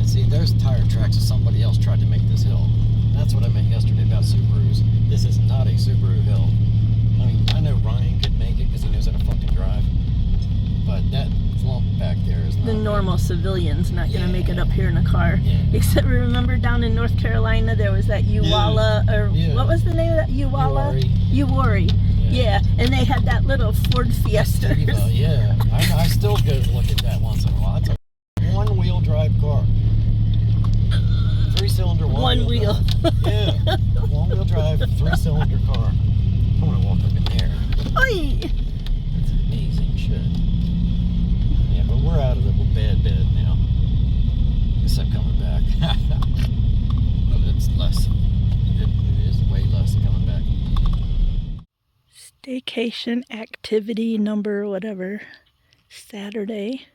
See, there's tire tracks of somebody else tried to make this hill. That's what I meant yesterday about Subarus. This is not a Subaru hill. I mean, I know Ryan could make it because he knows how to fucking drive. But that flump back there is not... The normal civilian's not going to make it up here in a car. Yeah. Except remember down in North Carolina there was that Uwalla, or what was the name of that? Uwalla? Uwari. Yeah, and they had that little Ford Fiesta. Yeah, I still go look at that once in a while. It's a one-wheel drive car. 3-cylinder one wheel. Yeah, one-wheel drive, 3-cylinder car. I want to walk up in there. Oy! That's amazing shit. Yeah, but we're out of the bad bed now. Guess I'm coming back. But it's less. It is way less coming back. Staycation activity number whatever, Saturday,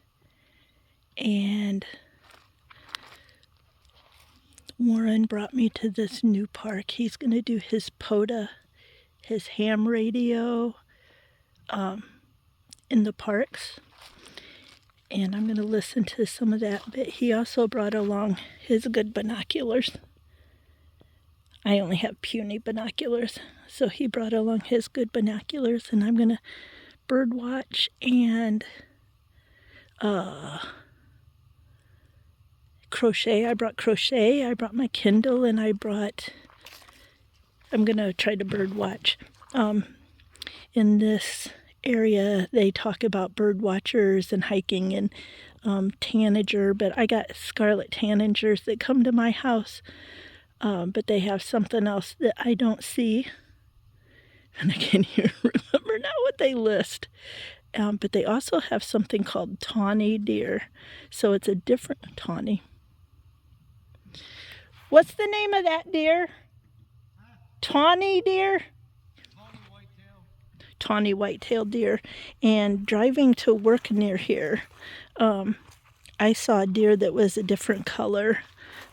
and Warren brought me to this new park. He's going to do his POTA, his ham radio in the parks, and I'm going to listen to some of that, but he also brought along his good binoculars. I only have puny binoculars, so he brought along his good binoculars, and I'm going to bird watch and crochet. I brought crochet, I brought my Kindle, and I'm going to try to bird watch. In this area, they talk about bird watchers and hiking and tanager, but I got scarlet tanagers that come to my house. But they have something else that I don't see, and I can't even remember now what they list. But they also have something called tawny deer, so it's a different tawny. What's the name of that deer? Tawny deer? Tawny whitetail deer. And driving to work near here, I saw a deer that was a different color.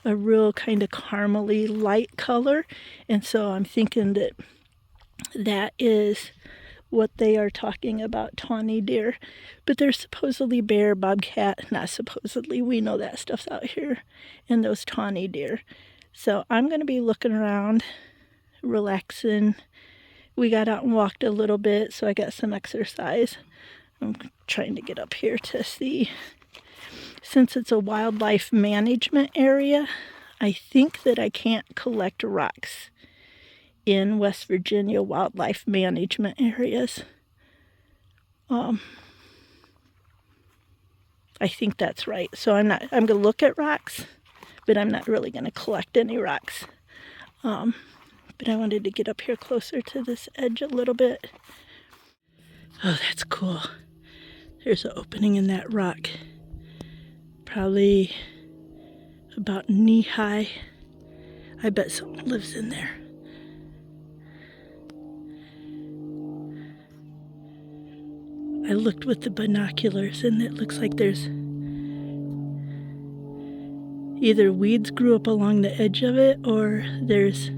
A real kind of caramely light color, and so I'm thinking that that is what they are talking about, tawny deer. But there's supposedly bear, bobcat, not supposedly, we know that stuff's out here, and those tawny deer. So I'm going to be looking around, relaxing. We got out and walked a little bit, so I got some exercise. I'm trying to get up here to see. Since it's a wildlife management area, I think that I can't collect rocks in West Virginia wildlife management areas. I think that's right. So I'm going to look at rocks, but I'm not really going to collect any rocks. But I wanted to get up here closer to this edge a little bit. Oh, that's cool. There's an opening in that rock. Probably about knee high. I bet someone lives in there. I looked with the binoculars and it looks like there's either weeds grew up along the edge of it or there's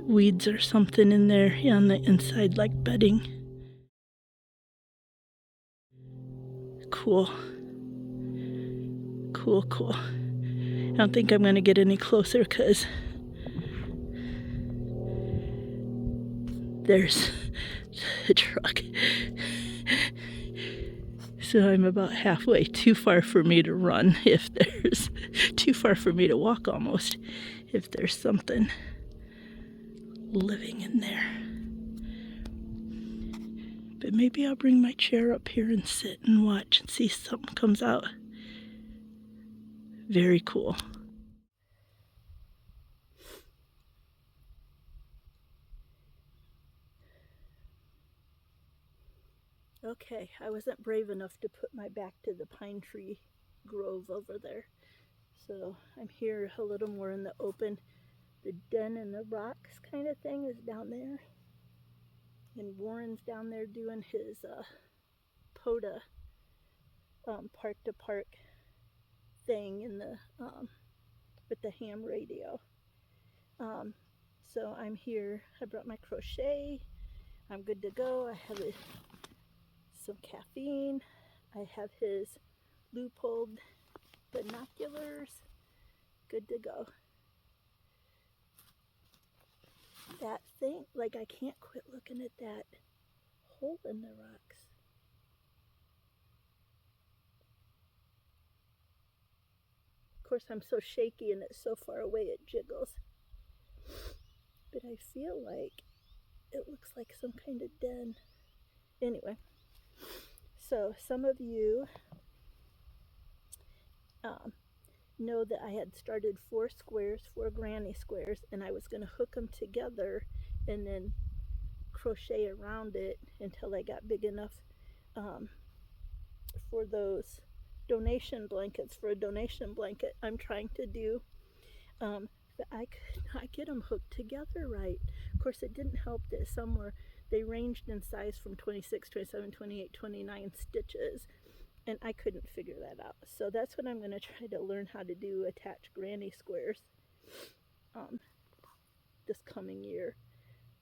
weeds or something in there on the inside like bedding. Cool. Cool. I don't think I'm going to get any closer because there's the truck. So I'm about halfway, too far for me to run if there's, too far for me to walk almost, if there's something living in there. But maybe I'll bring my chair up here and sit and watch and see if something comes out. Very cool. Okay, I wasn't brave enough to put my back to the pine tree grove over there. So I'm here a little more in the open. The den in the rocks kind of thing is down there. And Warren's down there doing his POTA park to park thing in the with the ham radio. So I'm here. I brought my crochet. I'm good to go. I have some caffeine. I have his Leupold binoculars, good to go. That thing, like I can't quit looking at that hole in the rocks. Of course, I'm so shaky and it's so far away it jiggles. But I feel like it looks like some kind of den. Anyway, so some of you know that I had started 4 squares, 4 granny squares, and I was going to hook them together and then crochet around it until I got big enough for those donation blankets. For a donation blanket I'm trying to do, but I could not get them hooked together right. Of course, it didn't help that some they ranged in size from 26, 27, 28, 29 stitches, and I couldn't figure that out. So that's what I'm going to try to learn how to do, attach granny squares this coming year.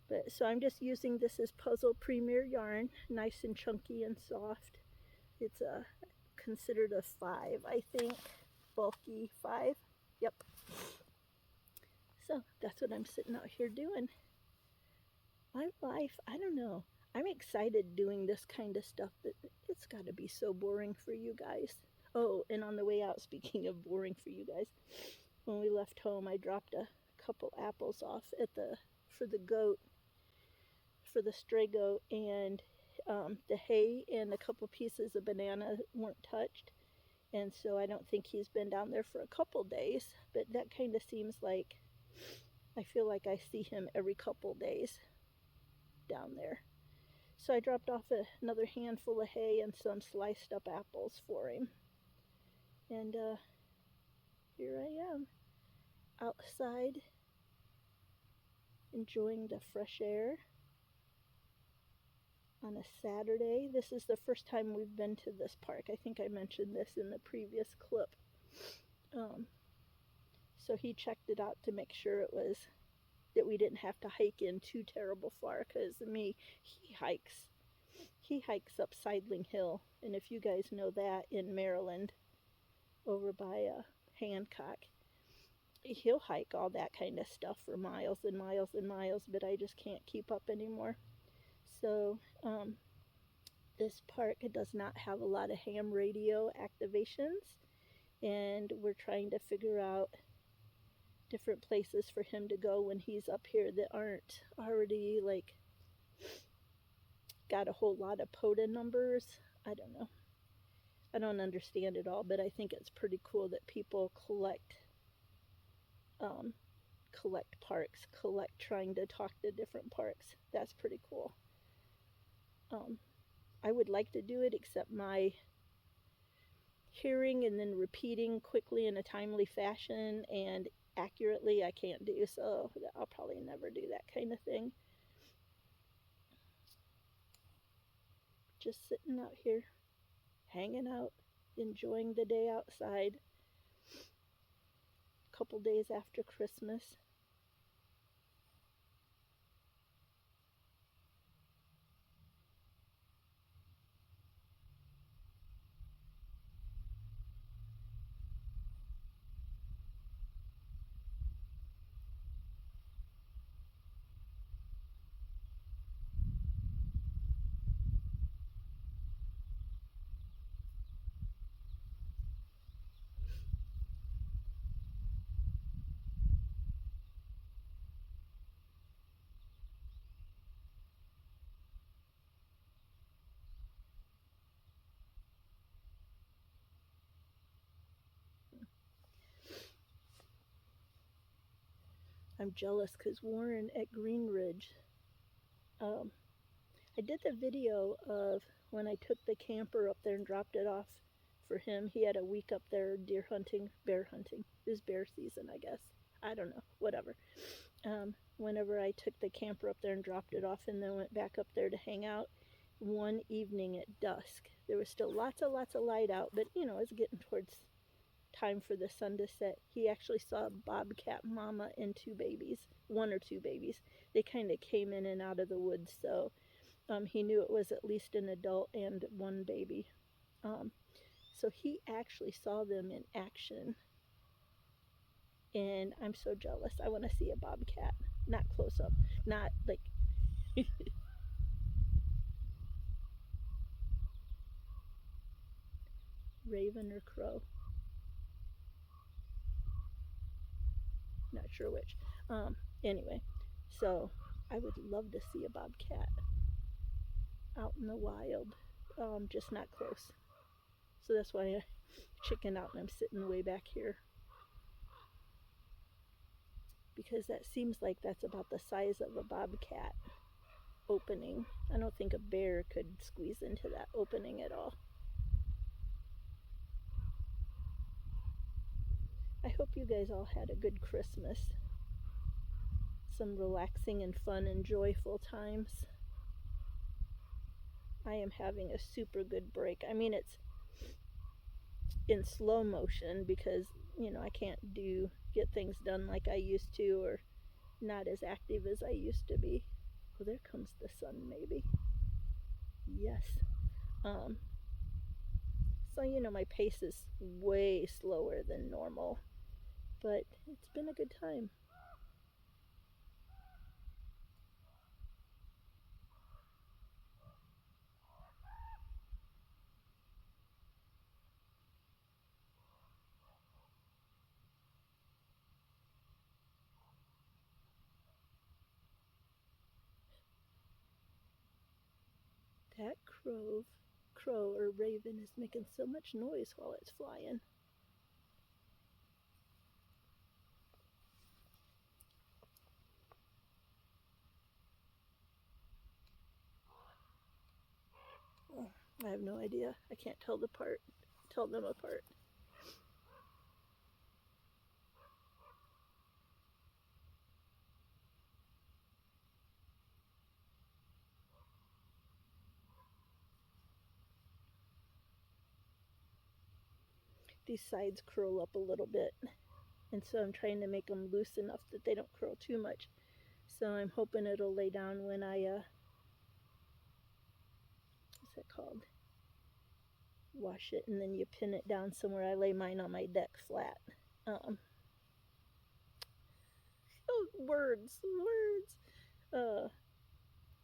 But so I'm just using this as Puzzle Premier yarn, nice and chunky and soft. It's considered a 5, I think, bulky 5. Yep. So that's what I'm sitting out here doing. My life, I don't know. I'm excited doing this kind of stuff, but it's got to be so boring for you guys. Oh, and on the way out, speaking of boring for you guys, when we left home, I dropped a couple apples off at for the stray goat, and the hay and a couple pieces of banana weren't touched, and so I don't think he's been down there for a couple days, but that kind of seems like, I feel like I see him every couple days down there. So I dropped off another handful of hay and some sliced up apples for him, and here I am outside enjoying the fresh air on a Saturday. This is the first time we've been to this park. I think I mentioned this in the previous clip. So he checked it out to make sure that we didn't have to hike in too terrible far, because he hikes up Sidling Hill, and if you guys know that, in Maryland over by Hancock, he'll hike all that kind of stuff for miles and miles and miles, but I just can't keep up anymore. So this park does not have a lot of ham radio activations, and we're trying to figure out different places for him to go when he's up here that aren't already like got a whole lot of POTA numbers. I don't know. I don't understand it all, but I think it's pretty cool that people collect parks, trying to talk to different parks. That's pretty cool. I would like to do it, except my hearing and then repeating quickly in a timely fashion and accurately I can't do, so I'll probably never do that kind of thing. Just sitting out here, hanging out, enjoying the day outside. A couple days after Christmas. I'm jealous because Warren at Green Ridge, I did the video of when I took the camper up there and dropped it off for him. He had a week up there deer hunting, bear hunting. It was bear season, I guess. I don't know, whatever. Whenever I took the camper up there and dropped it off and then went back up there to hang out, one evening at dusk, there was still lots of light out, but you know, it's getting towards time for the sun to set. He actually saw a bobcat mama and 2 babies, 1 or 2 babies. They kind of came in and out of the woods, so he knew it was at least an adult and 1 baby. So he actually saw them in action. And I'm so jealous. I want to see a bobcat. Not close up. Not like... Raven or crow. Not sure which. Anyway, so I would love to see a bobcat out in the wild. Just not close. So that's why I chickened out and I'm sitting way back here. Because that seems like that's about the size of a bobcat opening. I don't think a bear could squeeze into that opening at all. I hope you guys all had a good Christmas. Some relaxing and fun and joyful times. I am having a super good break. I mean, it's in slow motion because, you know, I can't get things done like I used to, or not as active as I used to be. Oh, there comes the sun, maybe. Yes. So, you know, my pace is way slower than normal, but it's been a good time. That crow or raven is making so much noise while it's flying. Oh, I have no idea. I can't tell them apart. These sides curl up a little bit, and so I'm trying to make them loose enough that they don't curl too much. So I'm hoping it'll lay down when I what's that called? Wash it, and then you pin it down somewhere. I lay mine on my deck flat. Oh, words.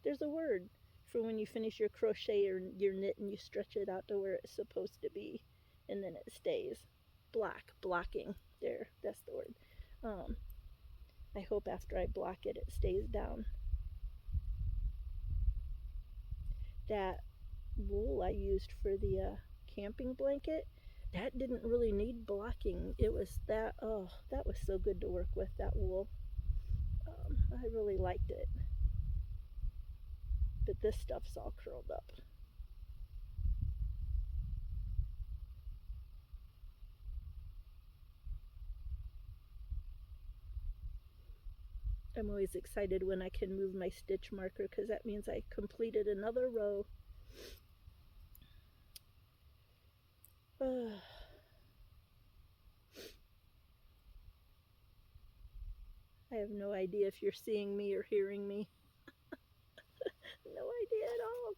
There's a word for when you finish your crochet or your knit and you stretch it out to where it's supposed to be, and then it stays. Blocking. There, that's the word. I hope after I block it, it stays down. That wool I used for the camping blanket, that didn't really need blocking. It was that was so good to work with, that wool. I really liked it. But this stuff's all curled up. I'm always excited when I can move my stitch marker because that means I completed another row. I have no idea if you're seeing me or hearing me. No idea at all.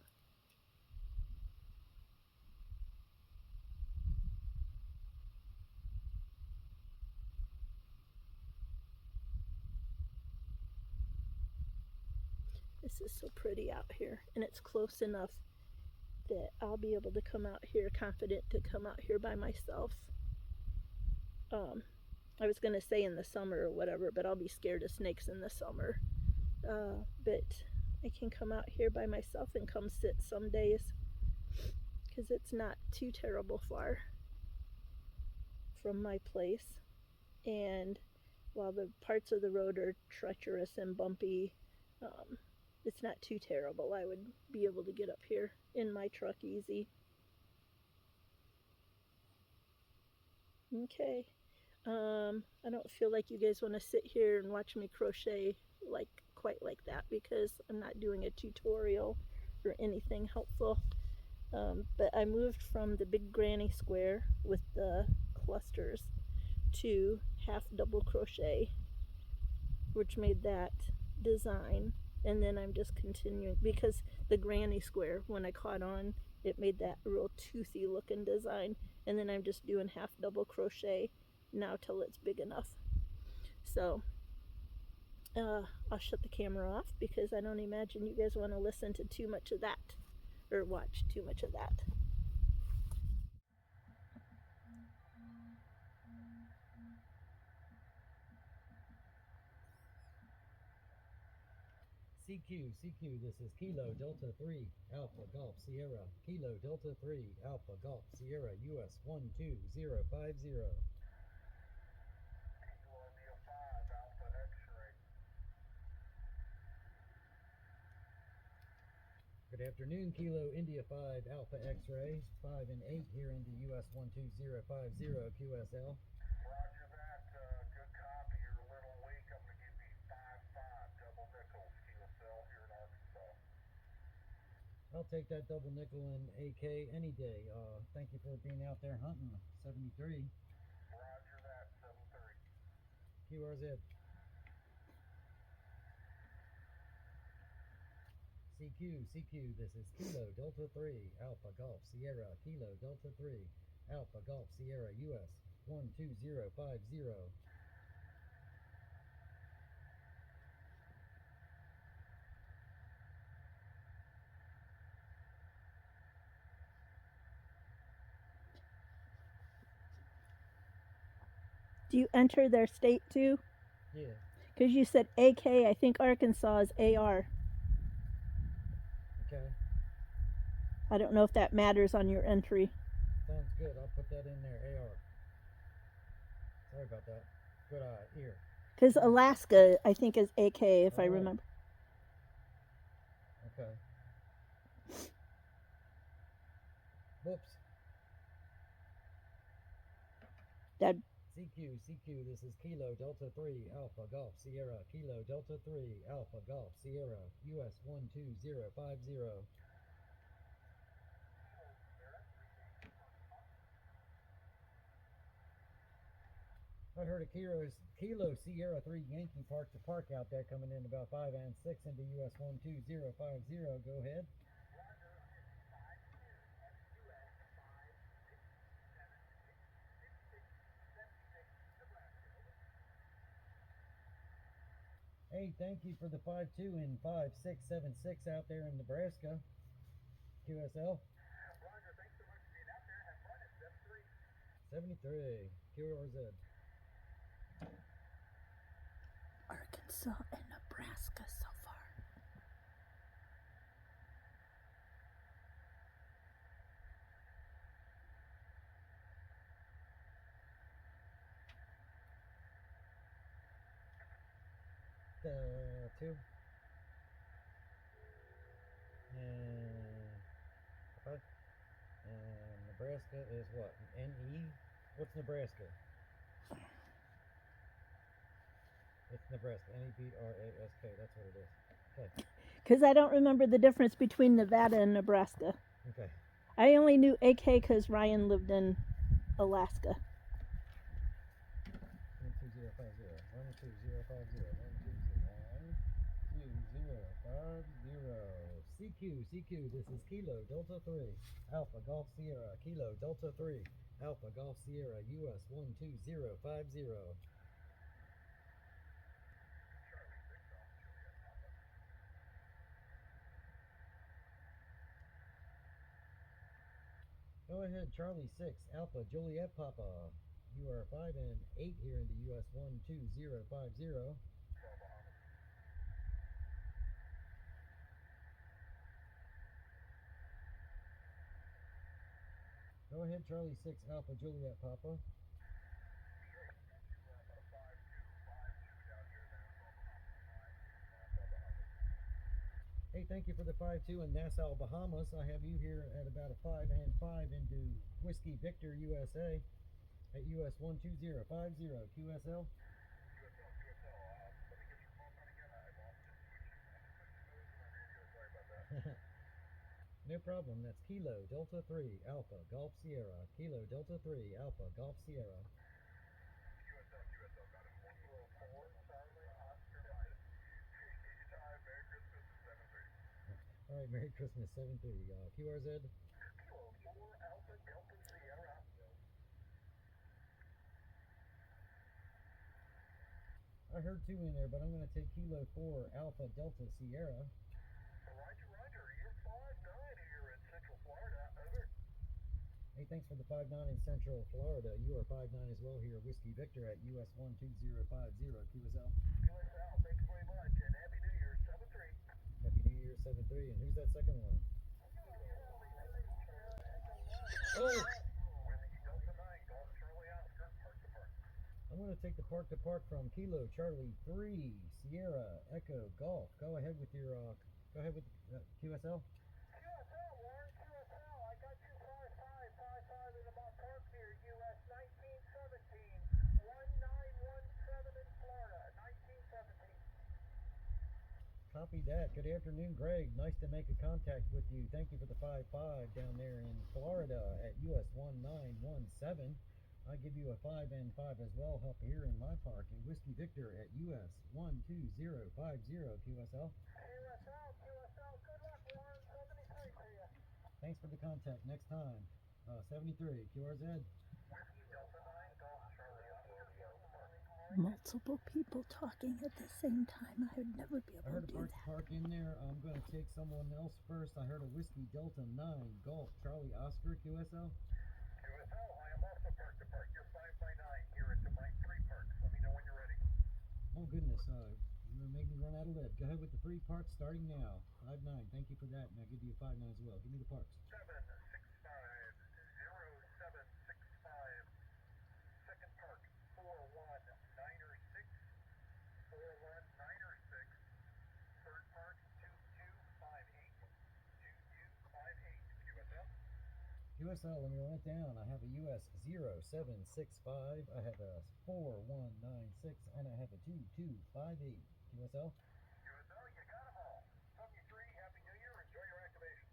This is so pretty out here, and it's close enough that I'll be able to come out here, confident to come out here by myself. I was going to say in the summer or whatever, but I'll be scared of snakes in the summer. But I can come out here by myself and come sit some days because it's not too terrible far from my place. And while the parts of the road are treacherous and bumpy, it's not too terrible. I would be able to get up here in my truck easy. Okay. I don't feel like you guys want to sit here and watch me crochet quite like that because I'm not doing a tutorial or anything helpful. But I moved from the big granny square with the clusters to half double crochet, which made that design. And then I'm just continuing because the granny square, when I caught on, it made that real toothy looking design. And then I'm just doing half double crochet now till it's big enough. So I'll shut the camera off because I don't imagine you guys want to listen to too much of that or watch too much of that. CQ, this is Kilo Delta 3 Alpha Golf Sierra, Kilo Delta 3 Alpha Golf Sierra, US-12050. Good afternoon, Kilo India 5 Alpha X-Ray, 5 and 8 here into US-12050 QSL. Roger that. Good copy. You're a little weak. I'm going to give you 5-5 double nickels QSL here in Arkansas. I'll take that double nickel and AK any day. Thank you for being out there hunting. 73. Roger that. 7-3. QRZ. CQ, this is Kilo Delta 3 Alpha Golf Sierra, Kilo Delta 3 Alpha Golf Sierra, US-12050. Do you enter their state too? Yeah. Because you said AK, I think Arkansas is AR. Okay. I don't know if that matters on your entry. Sounds good. I'll put that in there. AR. Sorry about that. Good ear. Because Alaska, I think, is AK, if I All right. remember. Okay. Whoops. That CQ, this is Kilo Delta 3 Alpha Golf Sierra, Kilo Delta 3 Alpha Golf Sierra, US-12050. I heard a Kilo Sierra 3 Yankee parked the park out there coming in about 5 and 6 into US-12050. Go ahead. Hey, thank you for the 5-2 and 5-6-7-6 out there in Nebraska. QSL. Roger. Thanks so much for being out there. Have fun. It's 73. QRZ. Arkansas and Nebraska so far. Two. And 5. And Nebraska is what? NE? What's Nebraska? It's Nebraska. Nebrask. That's what it is. Okay. Because I don't remember the difference between Nevada and Nebraska. Okay. I only knew AK because Ryan lived in Alaska. 12050. 12050. 12050. CQ, this is Kilo Delta 3 Alpha Golf Sierra, Kilo Delta 3 Alpha Golf Sierra, US-12050. Go ahead, Charlie 6 Alpha Juliet Papa. You are 5 and 8 here in the US-12050. Go ahead, Charlie 6 Alpha Juliet Papa. Hey, thank you for the 5-2 in Nassau, Bahamas. I have you here at about a 5 and 5 into Whiskey Victor, USA at US-12050 QSL. No problem. That's Kilo Delta 3 Alpha Golf Sierra, Kilo Delta 3 Alpha Golf Sierra. All right, Merry Christmas, 7-3. QRZ. I heard 2 in there, but I'm going to take Kilo 4 Alpha Delta Sierra. Roger, Roger. You're 5-9 here in Central Florida. Over. Hey, thanks for the 5-9 in Central Florida. You are 5-9 as well here. Whiskey Victor at US-12050 QSL. QSL, thanks very much, and Happy New Year, 7-3. Happy New Year 7-3. And who's that second one? Oh! Whiskey Delta 9, Golf Charlie Oscar, park to park. I'm going to take the park to park from Kilo Charlie 3 Sierra Echo Golf. Go ahead with your QSL. QSL, Warren, QSL, I got you 5555 in the ball park here, US-12050, 1917 in Florida, 1917. Copy that. Good afternoon, Greg. Nice to make a contact with you. Thank you for the 5-5 down there in Florida at US-1917. I give you a 5 and 5 as well up here in my park in Whiskey Victor at US-12050 QSL. QSL, good luck, Warren, 73 to you. Thanks for the contact. Next time. 73 QRZ. Whiskey Delta 9, Golf Charlie Oscar, park to park. Multiple people talking at the same time. I would never be I able heard to a do park to that. park in there. I'm going to take someone else first. I heard a Whiskey Delta 9 Golf Charlie Oscar QSL. QSL, I am also park to park. You're 5-9 here at Domain 3 Parks. Let me know when you're ready. Oh goodness, you're gonna make me run out of lead. Go ahead with the free parks starting now. 5-9. Thank you for that, and I'll give you a 5-9 as well. Give me the parks. 7650765. Second park 41906. 41906. Third park 2258. 2258. QSL. QSL, let me run it down. I have a US-0765. I have a 4196, and I have a 2258. QSL. QSL, you got them all. 73, Happy New Year. Enjoy your activation.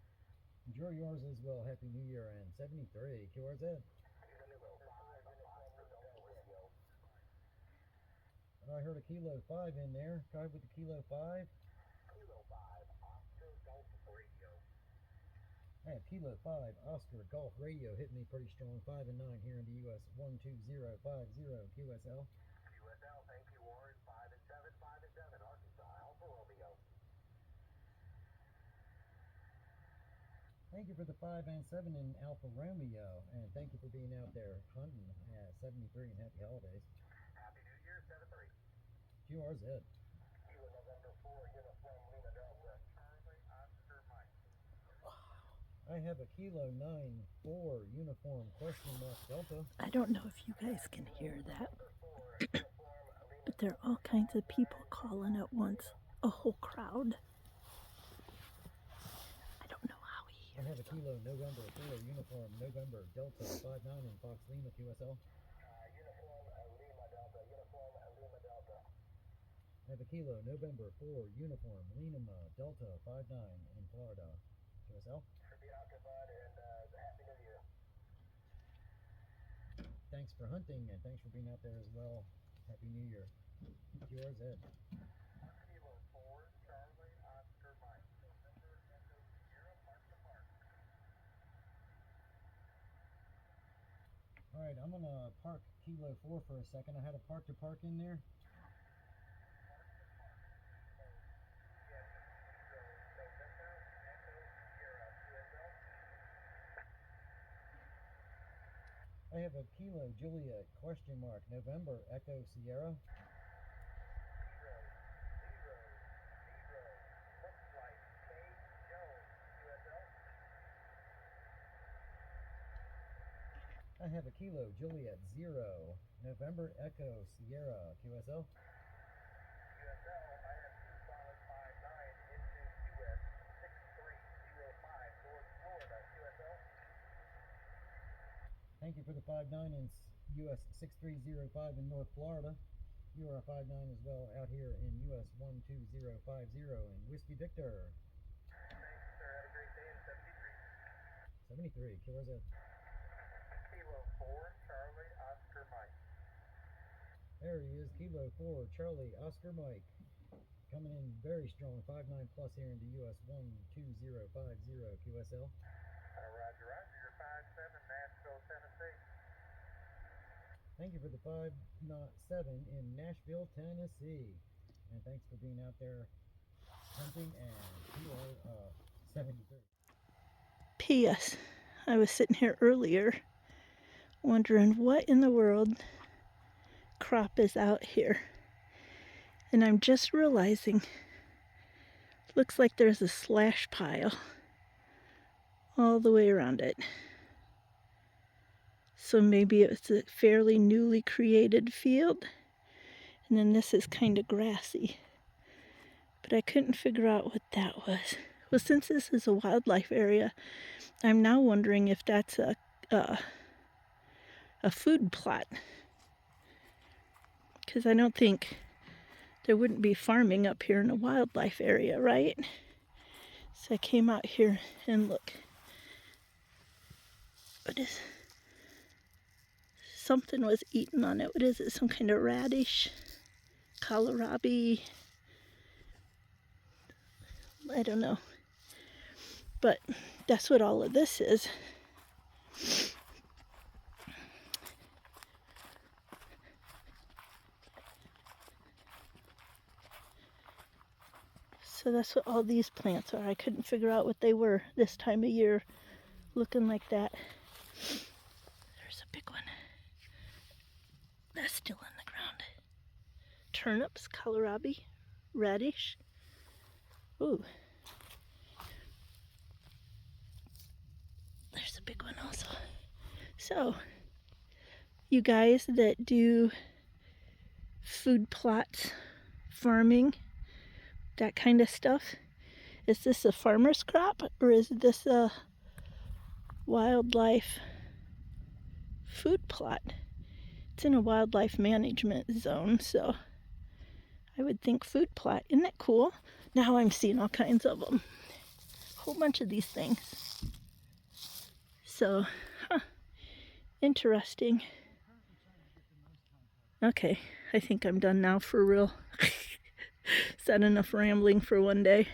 Enjoy yours as well. Happy New Year and 73 QRZ. I heard a Kilo 5 in there. Go ahead with the Kilo 5. Kilo 5, Oscar Golf Radio. I have Kilo 5 Oscar Golf Radio hitting me pretty strong. 5 and 9 here in the US-12050 QSL. QSL, thank you, Warren. 5 and 7, 5 and 7, Arkansas, Alpha Romeo. Thank you for the 5 and 7 in Alpha Romeo, and thank you for being out there hunting at 73 and happy holidays. Happy New Year, 7-3. QRZ. Kilo November 4, Uniform Lima Delta. Charlie Oscar Mike. I have a Kilo 9-4 uniform question mark Delta. I don't know if you guys can hear that, 4, Uniform Lima. but there are all kinds of people calling at once. A whole crowd. I don't know how he I hears. have a Kilo November 4 uniform November Delta 5-9 in Fox Lima QSL. Uniform Lima Delta. Uniform Lima Delta. I have a Kilo November 4 uniform Lima Delta 5-9 in Florida QSL. Be out to bud and Happy New Year. Thanks for hunting and thanks for being out there as well. Happy New Year. QRZ. Kilo 4, Charlie Oscar Mike. November Echo Sierra, park to park. Alright, I'm gonna park Kilo 4 for a second. I had a park to park in there. I have a Kilo Juliet question mark November Echo Sierra. I have a Kilo Juliet 0 November Echo Sierra QSL. QSL, I have 2559 into US-6305 North Florida, QSL. Thank you for the 5-9 in US-6305 in North Florida. You are a 5-9 as well out here in US-12050 in Whiskey Victor. Thank you, sir. Have a great day in 73. 73, QRZ. Kilo 4, Charlie Oscar Mike. There he is, Kilo 4 Charlie Oscar Mike. Coming in very strong, 5-9 plus here into US-12050 QSL. Roger, Roger. You're 5-7, Nashville, Tennessee. Thank you for the 507 in Nashville, Tennessee. And thanks for being out there hunting, and you are 73. P.S. I was sitting here earlier wondering what in the world crop is out here. And I'm just realizing, looks like there's a slash pile all the way around it. So maybe it's a fairly newly created field. And then this is kind of grassy. But I couldn't figure out what that was. Well, since this is a wildlife area, I'm now wondering if that's a food plot. Because I don't think there wouldn't be farming up here in a wildlife area, right? So I came out here and look. What is... Something was eaten on it. What is it? Some kind of radish? Kohlrabi? I don't know. But that's what all of this is. So that's what all these plants are. I couldn't figure out what they were this time of year, looking like that. There's a big one. That's still in the ground. Turnips, kohlrabi, radish. Ooh. There's a big one also. So, you guys that do food plots, farming, that kind of stuff, is this a farmer's crop or is this a wildlife food plot? It's in a wildlife management zone, so I would think food plot. Isn't that cool? Now I'm seeing all kinds of them. A whole bunch of these things. So, interesting. Okay, I think I'm done now for real. Is that enough rambling for one day?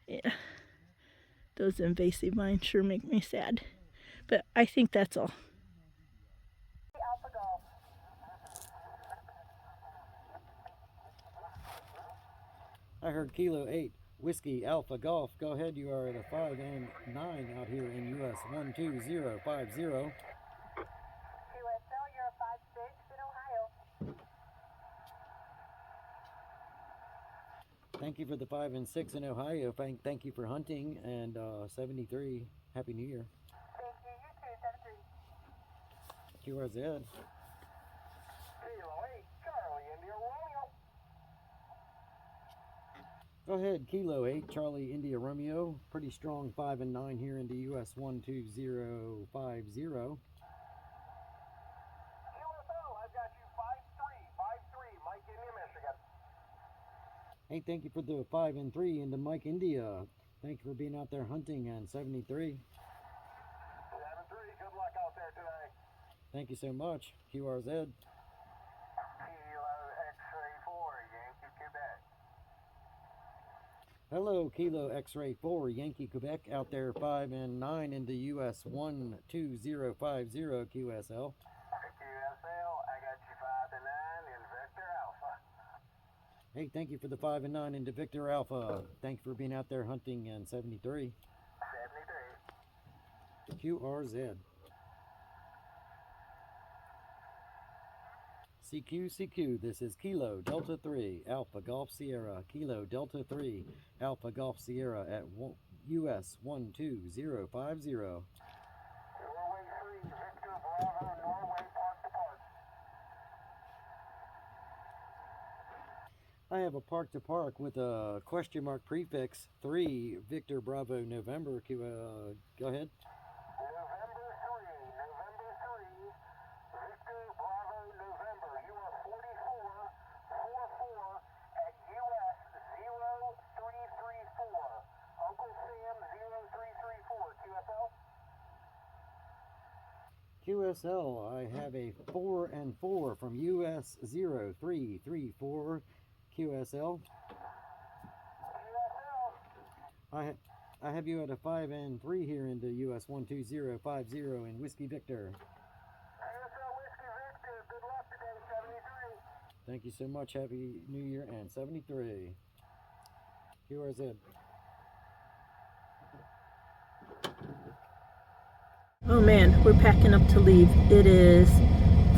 Yeah. Those invasive vines sure make me sad. But I think that's all. I heard Kilo 8 Whiskey Alpha Golf. Go ahead, you are at a 5 and 9 out here in US-12050. USL, you're a 5-6 in Ohio. Thank you for the 5 and 6 in Ohio. Thank you for hunting, and 73. Happy New Year. Thank you, you too, 73. QRZ. Kilo 8, Charlie, India, Romeo. Go ahead, Kilo 8 Charlie India Romeo. Pretty strong 5 and 9 here in the US-12050. USL, I've got you 5-3, Mike, India, Michigan. Hey, thank you for the 5 and 3 into Mike India. Thank you for being out there hunting, and 73. 73, good luck out there today. Thank you so much, QRZ. Kilo X-ray 4, Yankee, Quebec. Hello, Kilo X-ray 4 Yankee Quebec out there 5 and 9 in the US-12050 QSL. QSL, I got you 5 and 9 in Victor Alpha. Hey, thank you for the 5 and 9 into Victor Alpha. Thank you for being out there hunting, and 73. 73. QRZ. CQ, this is Kilo Delta 3 Alpha Golf Sierra. Kilo Delta 3 Alpha Golf Sierra at US-12050. Norway 3, Victor Bravo, Norway, park to park. I have a park to park with a question mark prefix 3 Victor Bravo November. Go ahead. November 3, Victor Bravo, November. You are 4444 at US-0334. Uncle Sam 0334. QSL? QSL, I have a 4 and 4 from US-0334 QSL. QSL. I have you at a 5 and 3 here in the US-12050 in Whiskey Victor. QSL Whiskey Victor, good Thank you so much. Happy New Year and 73. QRZ. Oh man, we're packing up to leave. It is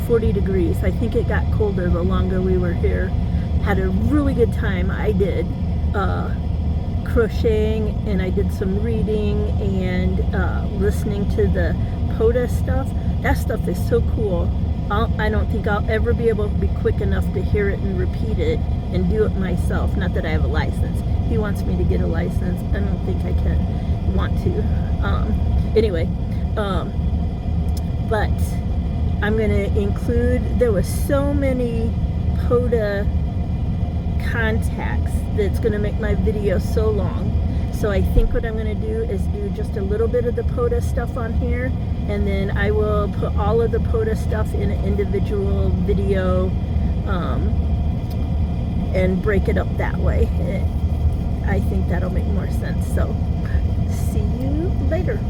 40 degrees. I think it got colder the longer we were here. Had a really good time. I did crocheting, and I did some reading and listening to the POTA stuff. That stuff is so cool. I don't think I'll ever be able to be quick enough to hear it and repeat it and do it myself. Not that I have a license. He wants me to get a license. I don't think I can want to. Anyway, but I'm going to include, there were so many POTA contacts that's going to make my video so long. So I think what I'm going to do is do just a little bit of the POTA stuff on here, and then I will put all of the POTA stuff in an individual video and break it up that way. I think that'll make more sense. So see you later.